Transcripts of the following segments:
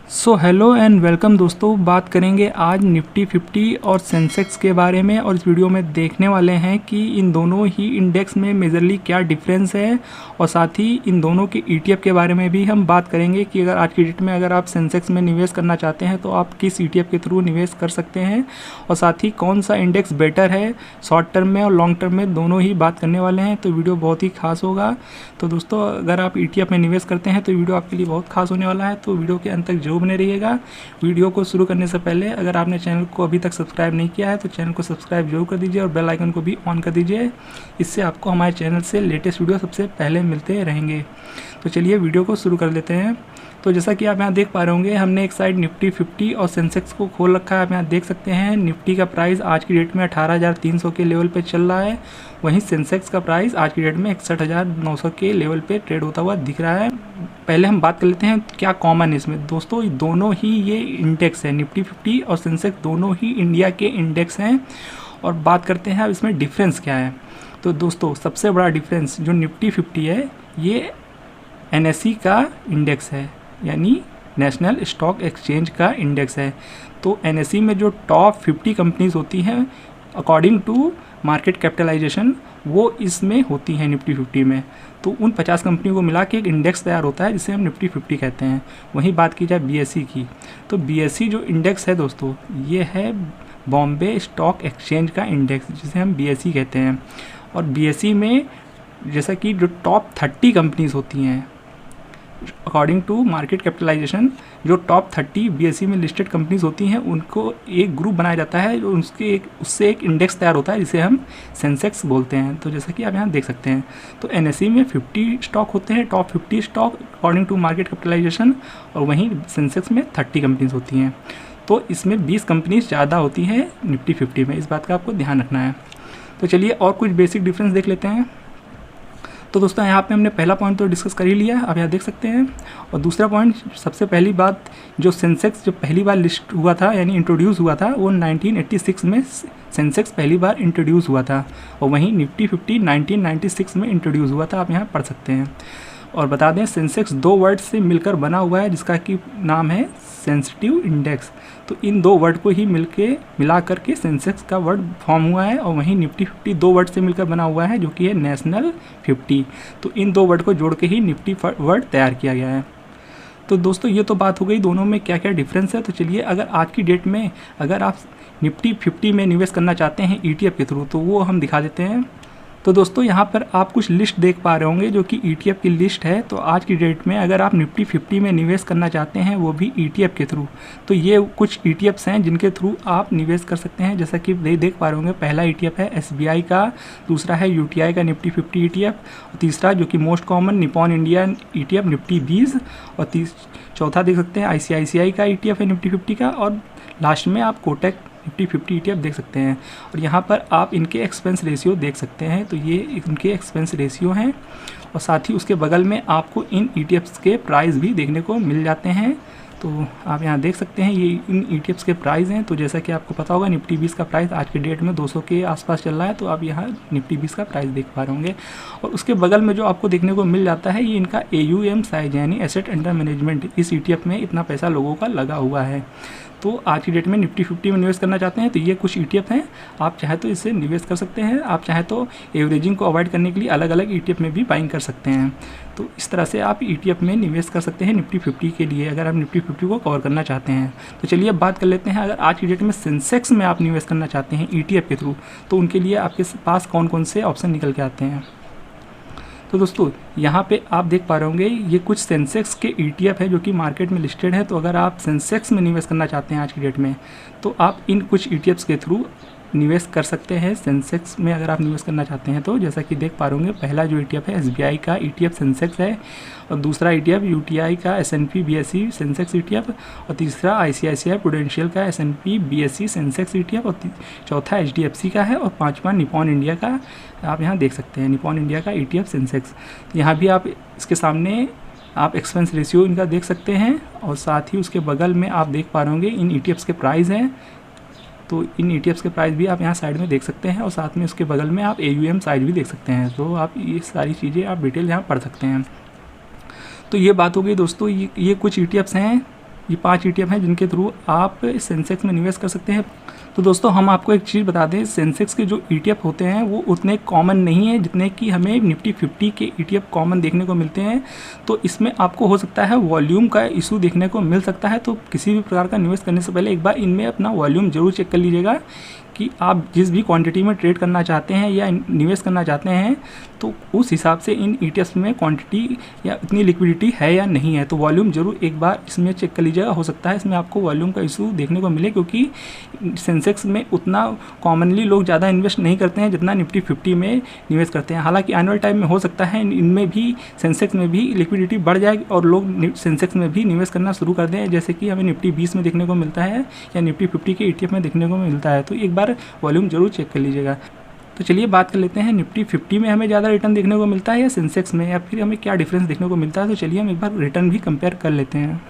So hello and welcome दोस्तों। बात करेंगे आज निफ्टी 50 और सेंसेक्स के बारे में और इस वीडियो में देखने वाले हैं कि इन दोनों ही इंडेक्स में मेजरली क्या डिफरेंस है और साथ ही इन दोनों के ETF के बारे में भी हम बात करेंगे कि अगर आज की डेट में अगर आप सेंसेक्स में निवेश करना चाहते हैं तो आप किस ETF के थ्रू निवेश कर सकते हैं और साथ ही कौन सा इंडेक्स बेटर है शॉर्ट टर्म में और लॉन्ग टर्म में, दोनों ही बात करने वाले हैं। तो वीडियो बहुत ही खास होगा। तो दोस्तों अगर आप ETF में निवेश करते हैं तो वीडियो आपके लिए बहुत खास होने वाला है, तो वीडियो के अंत तक जरूर बने रहिएगा। वीडियो को शुरू करने से पहले अगर आपने चैनल को अभी तक सब्सक्राइब नहीं किया है तो चैनल को सब्सक्राइब जरूर कर दीजिए और बेल आइकन को भी ऑन कर दीजिए। इससे आपको हमारे चैनल से लेटेस्ट वीडियो सबसे पहले मिलते रहेंगे। तो चलिए वीडियो को शुरू कर लेते हैं। तो जैसा कि आप यहाँ देख पा रहे होंगे, हमने एक साइड निफ्टी 50 और सेंसेक्स को खोल रखा है। आप यहाँ देख सकते हैं निफ्टी का प्राइस आज की डेट में 18,300 के लेवल पे चल रहा है, वहीं सेंसेक्स का प्राइस आज की डेट में 61,900 के लेवल पे ट्रेड होता हुआ दिख रहा है। पहले हम बात कर लेते हैं क्या कॉमन है इसमें। दोस्तों दोनों ही ये इंडेक्स है, निफ्टी 50 और सेंसेक्स दोनों ही इंडिया के इंडेक्स हैं। और बात करते हैं अब इसमें डिफरेंस क्या है। तो दोस्तों सबसे बड़ा डिफरेंस जो निफ्टी 50 है ये NSE का इंडेक्स है, यानी नेशनल स्टॉक एक्सचेंज का इंडेक्स है। तो NSE में जो टॉप 50 कंपनीज होती हैं अकॉर्डिंग टू मार्केट कैपिटलाइजेशन वो इसमें होती हैं निफ्टी 50 में। तो उन 50 कंपनियों को मिला के एक इंडेक्स तैयार होता है जिसे हम निफ्टी 50 कहते हैं। वहीं बात की जाए BSE की, तो BSE जो इंडेक्स है दोस्तों ये है बॉम्बे स्टॉक एक्सचेंज का इंडेक्स जिसे हम BSE कहते हैं। और BSE में जैसा कि जो टॉप 30 कंपनीज होती हैं अकॉर्डिंग टू मार्केट कैपिटलाइजेशन, जो टॉप 30 BSE में लिस्टेड कंपनीज होती हैं उनको एक ग्रुप बनाया जाता है, जो उससे एक इंडेक्स तैयार होता है जिसे हम सेंसेक्स बोलते हैं। तो जैसा कि आप यहाँ देख सकते हैं तो NSE में 50 स्टॉक होते हैं, top 50 stock according to market capitalisation, और वहीं सेंसेक्स में 30 कंपनीज होती हैं। तो इसमें 20 कंपनीज ज़्यादा होती हैं निफ्टी 50 में, इस बात का आपको ध्यान रखना है। तो चलिए और कुछ बेसिक डिफरेंस देख लेते हैं। तो दोस्तों यहाँ पे हमने पहला पॉइंट तो डिस्कस कर ही लिया, आप यहाँ देख सकते हैं। और दूसरा पॉइंट, सबसे पहली बात, जो सेंसेक्स जो पहली बार लिस्ट हुआ था यानी इंट्रोड्यूस हुआ था वो 1986 में सेंसेक्स पहली बार इंट्रोड्यूस हुआ था, और वहीं निफ्टी 50 1996 में इंट्रोड्यूस हुआ था, आप यहाँ पढ़ सकते हैं। और बता दें सेंसेक्स 2 वर्ड से मिलकर बना हुआ है जिसका कि नाम है सेंसिटिव इंडेक्स। तो इन 2 वर्ड को ही मिला करके सेंसेक्स का वर्ड फॉर्म हुआ है, और वहीं निफ्टी 50 2 वर्ड से मिलकर बना हुआ है जो कि है नेशनल 50। तो इन 2 वर्ड को जोड़ के ही निफ्टी वर्ड तैयार किया गया है। तो दोस्तों ये तो बात हो गई दोनों में क्या क्या डिफरेंस है। तो चलिए अगर आज की डेट में अगर आप निफ्टी 50 में निवेश करना चाहते हैं ETF के थ्रू तो वो हम दिखा देते हैं। तो दोस्तों यहाँ पर आप कुछ लिस्ट देख पा रहे होंगे जो कि ETF की लिस्ट है। तो आज की डेट में अगर आप निफ्टी 50 में निवेश करना चाहते हैं वो भी ETF के थ्रू, तो ये कुछ ETFs हैं जिनके थ्रू आप निवेश कर सकते हैं। जैसा कि देख पा रहे होंगे, पहला ETF है SBI का, दूसरा है UTI का निफ्टी 50 ETF, और तीसरा जो कि most common Nippon India ETF Nifty 20, और चौथा देख सकते हैं ICICI का ETF है निफ्टी 50 का, और लास्ट में आप कोटक निफ्टी 50 ETF देख सकते हैं। और यहाँ पर आप इनके एक्सपेंस रेशियो देख सकते हैं। तो ये इनके एक्सपेंस रेशियो हैं, और साथ ही उसके बगल में आपको इन ETFs के प्राइस भी देखने को मिल जाते हैं। तो आप यहाँ देख सकते हैं ये इन ETFs के प्राइस हैं। तो जैसा कि आपको पता होगा निफ्टी 20 का प्राइस आज के डेट में 200 के आसपास चल रहा है, तो आप यहाँ निफ्टी 20 का प्राइस देख पा रहे होंगे। और उसके बगल में जो आपको देखने को मिल जाता है ये इनका AUM साइज यानी एसेट अंडर मैनेजमेंट, इस ETF में इतना पैसा लोगों का लगा हुआ है। तो आज की डेट में निफ्टी 50 में निवेश करना चाहते हैं तो ये कुछ ETF हैं, आप चाहे तो इससे निवेश कर सकते हैं। आप चाहे तो एवरेजिंग को अवॉइड करने के लिए अलग अलग ETF में भी बाइंग कर सकते हैं। तो इस तरह से आप ETF में निवेश कर सकते हैं निफ्टी 50 के लिए, अगर आप निफ्टी 50 को कवर करना चाहते हैं। तो चलिए अब बात कर लेते हैं, अगर आज की डेट में सेंसेक्स में आप निवेश करना चाहते हैं ETF के थ्रू तो उनके लिए आपके पास कौन कौन से ऑप्शन निकल के आते हैं। तो दोस्तों यहाँ पे आप देख पा रहे होंगे ये कुछ सेंसेक्स के ETF है जो कि मार्केट में लिस्टेड है। तो अगर आप सेंसेक्स में निवेश करना चाहते हैं आज की डेट में तो आप इन कुछ ETFs के थ्रू निवेश कर सकते हैं। सेंसेक्स में अगर आप निवेश करना चाहते हैं तो जैसा कि देख पा रहे होंगे, पहला जो ETF है SBI का ETF सेंसेक्स है, और दूसरा ETF UTI का S&P BSE सेंसेक्स ETF, और तीसरा ICICI प्रूडेंशियल का S&P BSE सेंसेक्स ETF, और चौथा HDFC का है, और पांचवा निपॉन इंडिया का आप यहाँ देख सकते हैं निपॉन इंडिया का ETF सेंसेक्स। यहाँ भी आप इसके सामने आप एक्सपेंस रेशियो इनका देख सकते हैं, और साथ ही उसके बगल में आप देख पा रहे होंगे इन ETFs के प्राइस हैं। तो इन ETFs के प्राइस भी आप यहाँ साइड में देख सकते हैं, और साथ में उसके बगल में आप AUM साइज भी देख सकते हैं। तो आप ये सारी चीज़ें आप डिटेल यहाँ पढ़ सकते हैं। तो ये बात हो गई दोस्तों, ये कुछ ETFs हैं ये 5 ETF हैं जिनके थ्रू आप सेंसेक्स में निवेश कर सकते हैं। तो दोस्तों हम आपको एक चीज़ बता दें, सेंसेक्स के जो ETF होते हैं वो उतने कॉमन नहीं है जितने कि हमें निफ्टी 50 के ETF कॉमन देखने को मिलते हैं। तो इसमें आपको हो सकता है वॉल्यूम का इशू देखने को मिल सकता है। तो किसी भी प्रकार का निवेश करने से पहले एक बार इनमें अपना वॉल्यूम जरूर चेक कर लीजिएगा कि आप जिस भी क्वांटिटी में ट्रेड करना चाहते हैं या निवेश करना चाहते हैं तो उस हिसाब से इन ETFs में क्वांटिटी या इतनी लिक्विडिटी है या नहीं है। तो वॉल्यूम जरूर एक बार इसमें चेक कर लीजिएगा, हो सकता है इसमें आपको वॉल्यूम का इशू देखने को मिले, क्योंकि सेंसेक्स में उतना कॉमनली लोग ज़्यादा इन्वेस्ट नहीं करते हैं जितना निफ्टी 50 में निवेश करते हैं। हालांकि आने वाले टाइम में हो सकता है इनमें भी, सेंसेक्स में भी लिक्विडिटी बढ़ जाए और लोग सेंसेक्स में भी निवेश करना शुरू कर दें, जैसे कि हमें निफ्टी 20 में देखने को मिलता है या निफ्टी 50 के ETF में देखने को मिलता है। तो एक बार वॉल्यूम जरूर चेक कर लीजिएगा। तो चलिए बात कर लेते हैं निफ्टी 50 में हमें ज़्यादा रिटर्न देखने को मिलता है या सेंसेक्स में, या फिर हमें क्या डिफरेंस देखने को मिलता है। तो चलिए हम एक बार रिटर्न भी कंपेयर कर लेते हैं।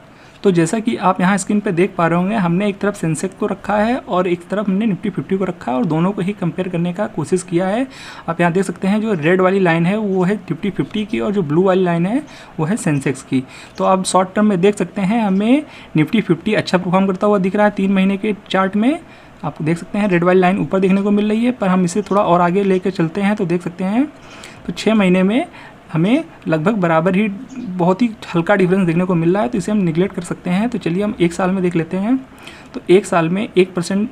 तो जैसा कि आप यहाँ स्क्रीन पे देख पा रहे होंगे, हमने एक तरफ सेंसेक्स को रखा है और एक तरफ हमने निफ्टी 50 को रखा है और दोनों को ही कंपेयर करने का कोशिश किया है। आप यहाँ देख सकते हैं जो रेड वाली लाइन है वो है निफ्टी 50 की और जो ब्लू वाली लाइन है वो है सेंसेक्स की। तो आप शॉर्ट टर्म में देख सकते हैं हमें निफ्टी 50 अच्छा परफॉर्म करता हुआ दिख रहा है 3 महीने के चार्ट में। आप देख सकते हैं रेड वाली लाइन ऊपर देखने को मिल रही है, पर हम इसे थोड़ा और आगे लेकर चलते हैं तो देख सकते हैं तो 6 महीने में हमें लगभग बराबर ही बहुत ही हल्का डिफरेंस देखने को मिल रहा है। तो इसे हम निगलेक्ट कर सकते हैं। तो चलिए हम 1 साल में देख लेते हैं। तो 1 साल में 1%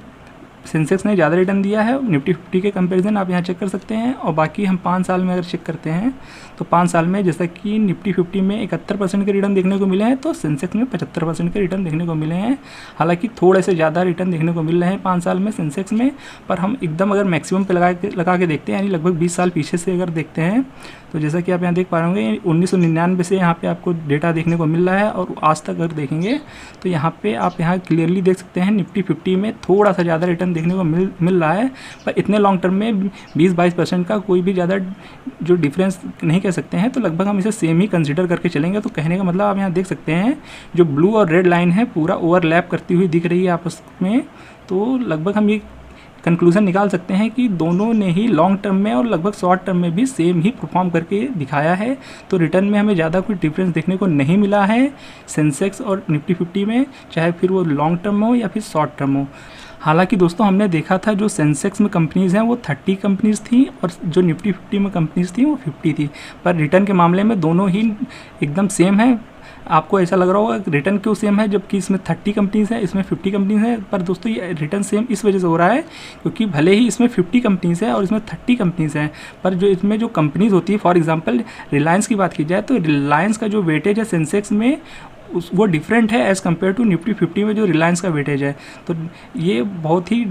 सेंसेक्स ने ज़्यादा रिटर्न दिया है निफ्टी 50 के कंपैरिजन, आप यहाँ चेक कर सकते हैं। और बाकी हम 5 साल में अगर चेक करते हैं तो 5 साल में जैसा कि निफ्टी 50 में 71% के रिटर्न देखने को मिले हैं तो सेंसेक्स में 75% के रिटर्न देखने को मिले हैं। हालांकि थोड़े से ज़्यादा रिटर्न देखने को मिल रहे हैं 5 साल में सेंसेक्स में, पर हम एकदम अगर मैक्सिमम पे लगा के देखते हैं, यानी लगभग 20 साल पीछे से अगर देखते हैं तो जैसा कि आप यहाँ देख पा रहे होंगे 1999 से यहाँ पे आपको डेटा देखने को मिल रहा है और आज तक अगर देखेंगे तो यहाँ पे आप यहाँ क्लियरली देख सकते हैं निफ्टी 50 में थोड़ा सा ज़्यादा रिटर्न देखने को मिल रहा है, पर इतने लॉन्ग टर्म में 20-22% का कोई भी ज़्यादा जो डिफरेंस नहीं कह सकते हैं। तो लगभग हम इसे सेम ही कंसिडर करके चलेंगे। तो कहने का मतलब आप यहाँ देख सकते हैं जो ब्लू और रेड लाइन है पूरा ओवरलैप करती हुई दिख रही है आपस में। तो लगभग हम ये कंक्लूजन निकाल सकते हैं कि दोनों ने ही लॉन्ग टर्म में और लगभग शॉर्ट टर्म में भी सेम ही परफॉर्म करके दिखाया है। तो रिटर्न में हमें ज़्यादा कुछ डिफरेंस देखने को नहीं मिला है सेंसेक्स और निफ्टी 50 में, चाहे फिर वो लॉन्ग टर्म हो या फिर शॉर्ट टर्म हो। हालांकि दोस्तों हमने देखा था जो सेंसेक्स में कंपनीज़ हैं वो 30 कंपनीज़ थी और जो निफ्टी 50 में कंपनीज़ थी वो 50 थी, पर रिटर्न के मामले में दोनों ही एकदम सेम है। आपको ऐसा लग रहा होगा रिटर्न क्यों सेम है जबकि इसमें 30 कंपनीज़ हैं इसमें 50 कंपनीज़ हैं, पर दोस्तों ये रिटर्न सेम इस वजह से हो रहा है क्योंकि भले ही इसमें 50 कंपनीज़ हैं और इसमें 30 कंपनीज़ हैं, पर जो इसमें जो कंपनीज़ होती है, फॉर एग्जांपल रिलायंस की बात की जाए तो रिलायंस का जो वेटेज है सेंसेक्स में वो डिफरेंट है एज़ कम्पेयर टू निफ्टी 50 में जो रिलायंस का वेटेज है। तो ये बहुत ही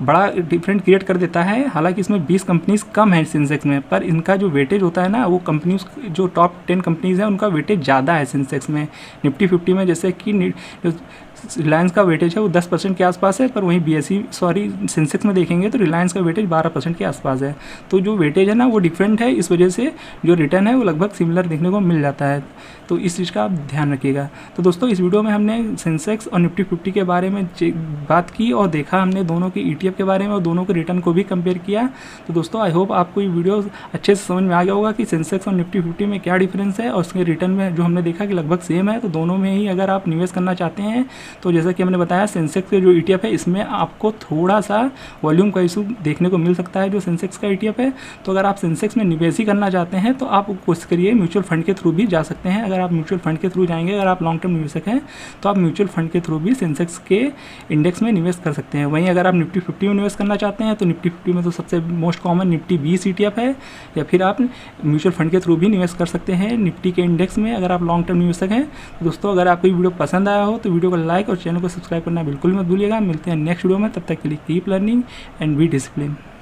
बड़ा डिफरेंट क्रिएट कर देता है। हालांकि इसमें 20 कंपनीज़ कम है सेंसेक्स में, पर इनका जो वेटेज होता है ना वो कंपनीज जो टॉप 10 कंपनीज़ हैं उनका वेटेज ज़्यादा है सेंसेक्स में। निफ्टी 50 में जैसे कि रिलायंस का वेटेज है वो 10% के आसपास है, पर वहीं सेंसेक्स में देखेंगे तो रिलायंस का वेटेज 12% के आसपास है। तो जो वेटेज है ना वो डिफरेंट है, इस वजह से जो रिटर्न है वो लगभग सिमिलर देखने को मिल जाता है। तो इस चीज़ का आप ध्यान रखिएगा। तो दोस्तों इस वीडियो में हमने सेंसेक्स और निफ्टी 50 के बारे में बात की और देखा हमने दोनों के ETF के बारे में और दोनों के रिटर्न को भी कंपेयर किया। तो दोस्तों आई होप आपको ये वीडियो अच्छे से समझ में आ गया होगा कि सेंसेक्स और निफ्टी 50 में क्या डिफरेंस है और उसके रिटर्न में जो हमने देखा कि लगभग सेम है। तो दोनों में ही अगर आप निवेश करना चाहते हैं तो जैसा कि हमने बताया सेंसेक्स के जो ETF है इसमें आपको थोड़ा सा वॉल्यूम का इशू देखने को मिल सकता है जो सेंसेक्स का ETF है। तो अगर आप सेंसेक्स में निवेश ही करना चाहते हैं तो आप कोशिश करिए म्यूचुअल फंड के थ्रू भी जा सकते हैं। अगर आप म्यूचुअल फंड के थ्रू जाएंगे, अगर आप लॉन्ग टर्म निवेशक हैं तो आप म्यूचुअल फंड के थ्रू भी सेंसेक्स के इंडेक्स में निवेश कर सकते हैं। वहीं अगर आप निफ्टी 50 में निवेश करना चाहते हैं तो निफ्टी 50 में तो सबसे मोस्ट कॉमन निफ्टी 20 ETF है, या फिर आप म्यूचुअल फंड के थ्रू भी निवेश कर सकते हैं निफ्टी के इंडेक्स में अगर आप लॉन्ग टर्म निवेशक हैं। तो दोस्तों अगर आपको ये वीडियो पसंद आया हो तो वीडियो को लाइक और चैनल को सब्सक्राइब करना बिल्कुल मत भूलिएगा। मिलते हैं नेक्स्ट वीडियो में, तब तक के लिए keep learning and be discipline.